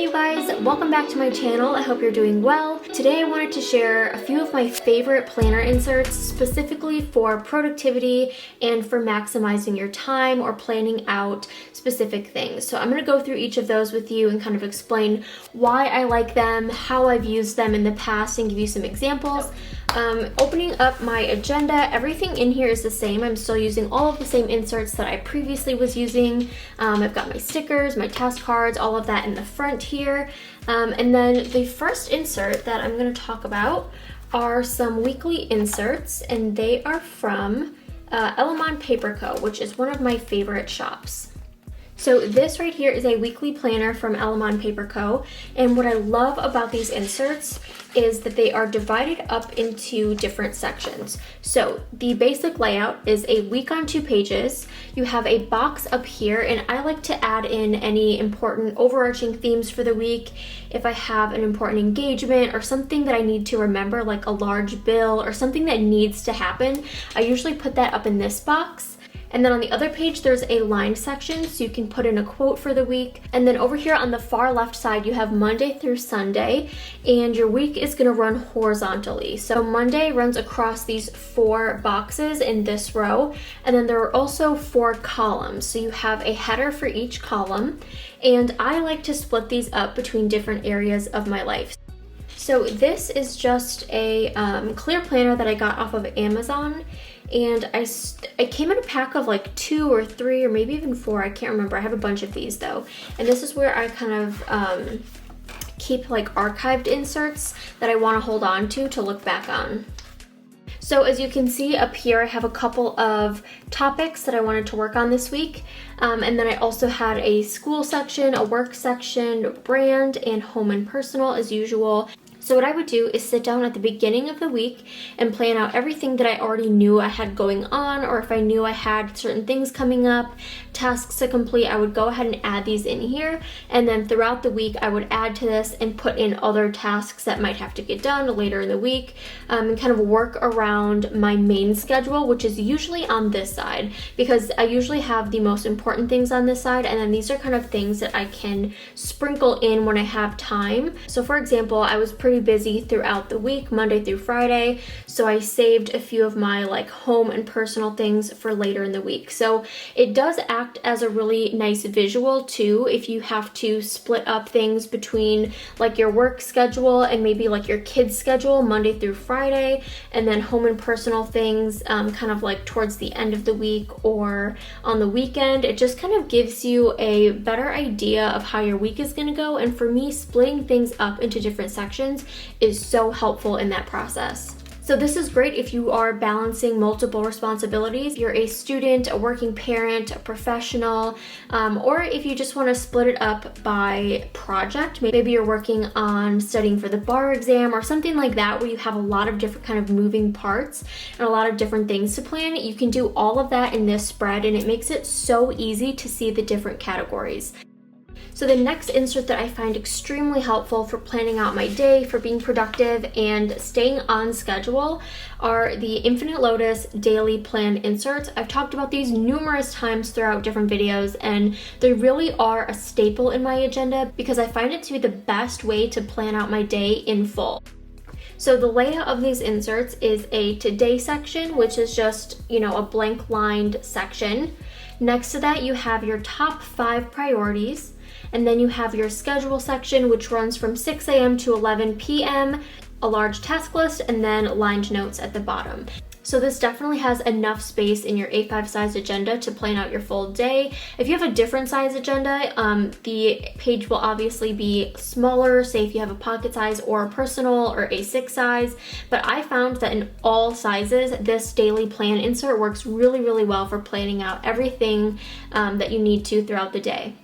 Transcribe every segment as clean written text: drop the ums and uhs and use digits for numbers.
Hey you guys, welcome back to my channel. I hope you're doing well. Today I wanted to share a few of my favorite planner inserts specifically for productivity and for maximizing your time or planning out specific things. So I'm going to go through each of those with you and kind of explain why I like them, how I've used them in the past, and give you some examples. Opening up my agenda, everything in here is the same. I'm still using all of the same inserts that I previously was using. I've got my stickers, my task cards, all of that in the front here. And then the first insert that I'm going to talk about are some weekly inserts, and they are from Elamon Paper Co., which is one of my favorite shops. So this right here is a weekly planner from Elamon Paper Co. And what I love about these inserts is that they are divided up into different sections. So the basic layout is a week on 2 pages. You have a box up here, and I like to add in any important overarching themes for the week. If I have an important engagement or something that I need to remember, like a large bill or something that needs to happen, I usually put that up in this box. And then on the other page, there's a line section, so you can put in a quote for the week. And then over here on the far left side, you have Monday through Sunday, and your week is gonna run horizontally. So Monday runs across these 4 boxes in this row, and then there are also 4 columns. So you have a header for each column, and I like to split these up between different areas of my life. So this is just a clear planner that I got off of Amazon. And I came in a pack of like 2 or 3 or maybe even 4, I can't remember. I have a bunch of these though. And this is where I kind of keep like archived inserts that I want to hold on to look back on. So as you can see up here, I have a couple of topics that I wanted to work on this week. And then I also had a school section, a work section, brand, and home and personal as usual. So what I would do is sit down at the beginning of the week and plan out everything that I already knew I had going on, or if I knew I had certain things coming up, tasks to complete, I would go ahead and add these in here. And then throughout the week, I would add to this and put in other tasks that might have to get done later in the week, and kind of work around my main schedule, which is usually on this side, because I usually have the most important things on this side, and then these are kind of things that I can sprinkle in when I have time. So for example, I was pretty busy throughout the week, Monday through Friday, so I saved a few of my like home and personal things for later in the week. So it does act as a really nice visual too if you have to split up things between like your work schedule and maybe like your kids schedule Monday through Friday, and then home and personal things kind of like towards the end of the week or on the weekend. It just kind of gives you a better idea of how your week is going to go, and for me, splitting things up into different sections is so helpful in that process. So this is great if you are balancing multiple responsibilities. You're a student, a working parent, a professional, or if you just want to split it up by project. Maybe you're working on studying for the bar exam or something like that, where you have a lot of different kind of moving parts and a lot of different things to plan. You can do all of that in this spread, and it makes it so easy to see the different categories. So the next insert that I find extremely helpful for planning out my day, for being productive, and staying on schedule are the Infinite Lotus Daily Plan inserts. I've talked about these numerous times throughout different videos, and they really are a staple in my agenda because I find it to be the best way to plan out my day in full. So the layout of these inserts is a today section, which is just, a blank lined section. Next to that, you have your top 5 priorities. And then you have your schedule section, which runs from 6 a.m. to 11 p.m., a large task list, and then lined notes at the bottom. So this definitely has enough space in your A5 size agenda to plan out your full day. If you have a different size agenda, the page will obviously be smaller, say if you have a pocket size or a personal or A6 size. But I found that in all sizes, this daily plan insert works really, really well for planning out everything that you need to throughout the day.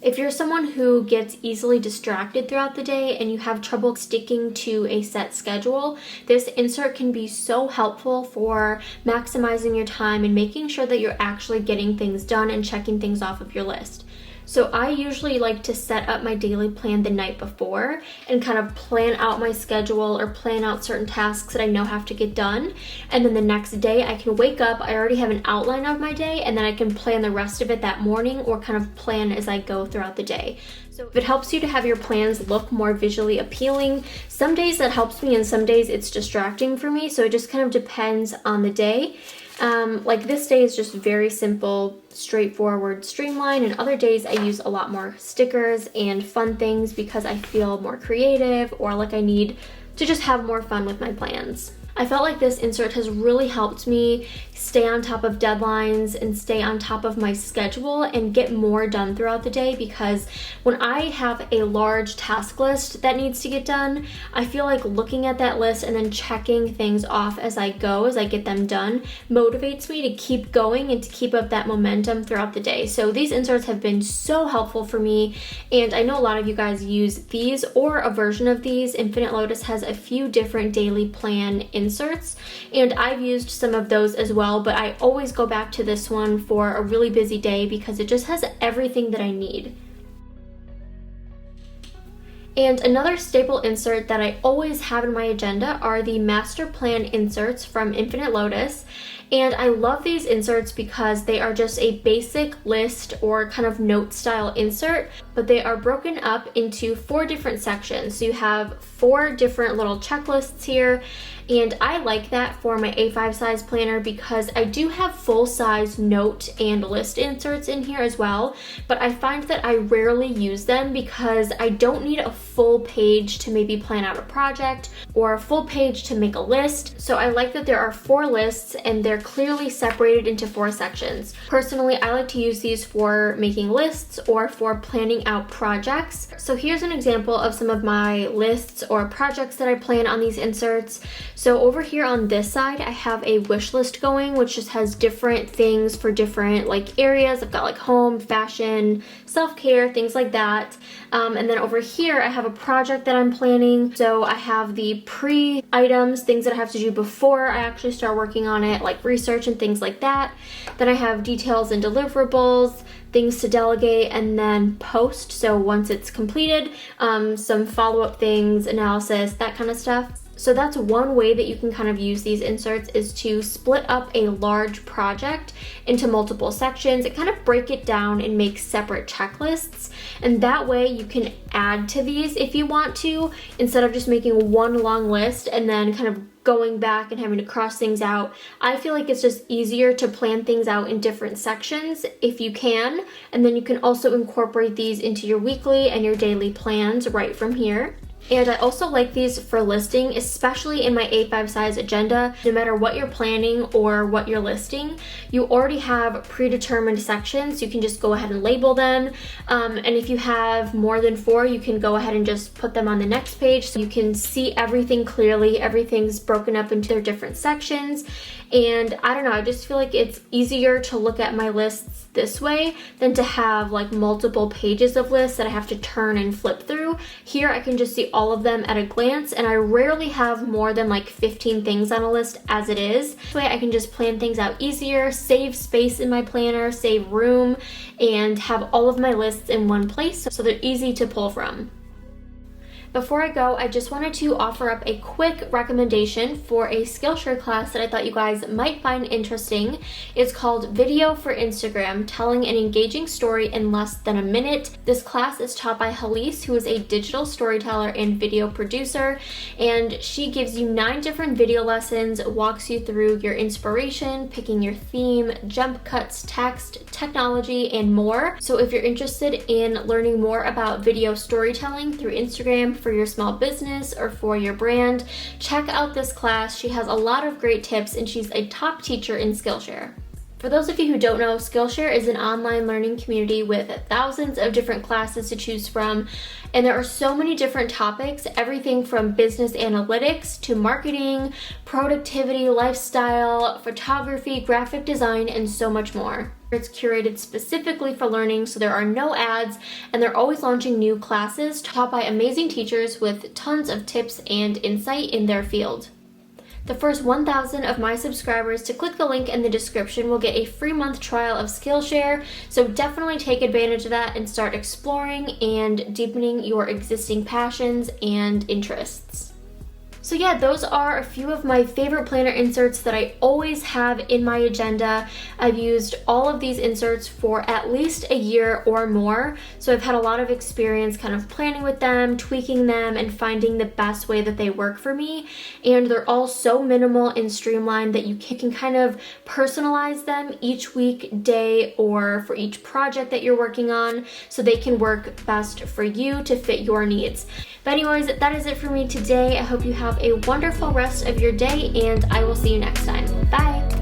If you're someone who gets easily distracted throughout the day and you have trouble sticking to a set schedule, this insert can be so helpful for maximizing your time and making sure that you're actually getting things done and checking things off of your list. So I usually like to set up my daily plan the night before and kind of plan out my schedule or plan out certain tasks that I know have to get done. And then the next day I can wake up, I already have an outline of my day, and then I can plan the rest of it that morning or kind of plan as I go throughout the day. So if it helps you to have your plans look more visually appealing, some days that helps me and some days it's distracting for me. So it just kind of depends on the day. Like this day is just very simple, straightforward, streamlined, and other days I use a lot more stickers and fun things because I feel more creative or like I need to just have more fun with my plans. I felt like this insert has really helped me stay on top of deadlines and stay on top of my schedule and get more done throughout the day, because when I have a large task list that needs to get done, I feel like looking at that list and then checking things off as I go, as I get them done, motivates me to keep going and to keep up that momentum throughout the day. So these inserts have been so helpful for me, and I know a lot of you guys use these or a version of these. Infinite Lotus has a few different daily plan inserts, and I've used some of those as well, but I always go back to this one for a really busy day because it just has everything that I need. And another staple insert that I always have in my agenda are the master plan inserts from Infinite Lotus. And I love these inserts because they are just a basic list or kind of note style insert, but they are broken up into 4 different sections. So you have 4 different little checklists here. And I like that for my A5 size planner because I do have full size note and list inserts in here as well, but I find that I rarely use them because I don't need a full page to maybe plan out a project or a full page to make a list. So I like that there are 4 lists and they're clearly separated into 4 sections. Personally, I like to use these for making lists or for planning out projects. So here's an example of some of my lists or projects that I plan on these inserts. So over here on this side, I have a wish list going, which just has different things for different like areas. I've got like home, fashion, self-care, things like that. And then over here, I have a project that I'm planning. So I have the pre-items, things that I have to do before I actually start working on it, like research and things like that. Then I have details and deliverables, things to delegate, and then post. So once it's completed, some follow-up things, analysis, that kind of stuff. So that's one way that you can kind of use these inserts, is to split up a large project into multiple sections and kind of break it down and make separate checklists. And that way you can add to these if you want to, instead of just making one long list and then kind of going back and having to cross things out. I feel like it's just easier to plan things out in different sections if you can, and then you can also incorporate these into your weekly and your daily plans right from here. And I also like these for listing, especially in my A5 size agenda. No matter what you're planning or what you're listing, you already have predetermined sections. You can just go ahead and label them. And if you have more than 4, you can go ahead and just put them on the next page so you can see everything clearly. Everything's broken up into their different sections. And I don't know, I just feel like it's easier to look at my lists this way than to have like multiple pages of lists that I have to turn and flip through. Here I can just see all of them at a glance, and I rarely have more than like 15 things on a list as it is. This way I can just plan things out easier, save space in my planner, save room, and have all of my lists in one place so they're easy to pull from. Before I go, I just wanted to offer up a quick recommendation for a Skillshare class that I thought you guys might find interesting. It's called Video for Instagram, Telling an Engaging Story in Less Than a Minute. This class is taught by Halise, who is a digital storyteller and video producer, and she gives you 9 different video lessons, walks you through your inspiration, picking your theme, jump cuts, text, technology, and more. So if you're interested in learning more about video storytelling through Instagram, for your small business or for your brand, check out this class. She has a lot of great tips and she's a top teacher in Skillshare. For those of you who don't know, Skillshare is an online learning community with thousands of different classes to choose from, and there are so many different topics, everything from business analytics to marketing, productivity, lifestyle, photography, graphic design, and so much more. It's curated specifically for learning, so there are no ads, and they're always launching new classes taught by amazing teachers with tons of tips and insight in their field. The first 1,000 of my subscribers to click the link in the description will get a free month trial of Skillshare, so definitely take advantage of that and start exploring and deepening your existing passions and interests. So yeah, those are a few of my favorite planner inserts that I always have in my agenda. I've used all of these inserts for at least a year or more, so I've had a lot of experience kind of planning with them, tweaking them, and finding the best way that they work for me. And they're all so minimal and streamlined that you can kind of personalize them each week, day, or for each project that you're working on, so they can work best for you to fit your needs. But anyways, that is it for me today. I hope you have a wonderful rest of your day, and I will see you next time. Bye!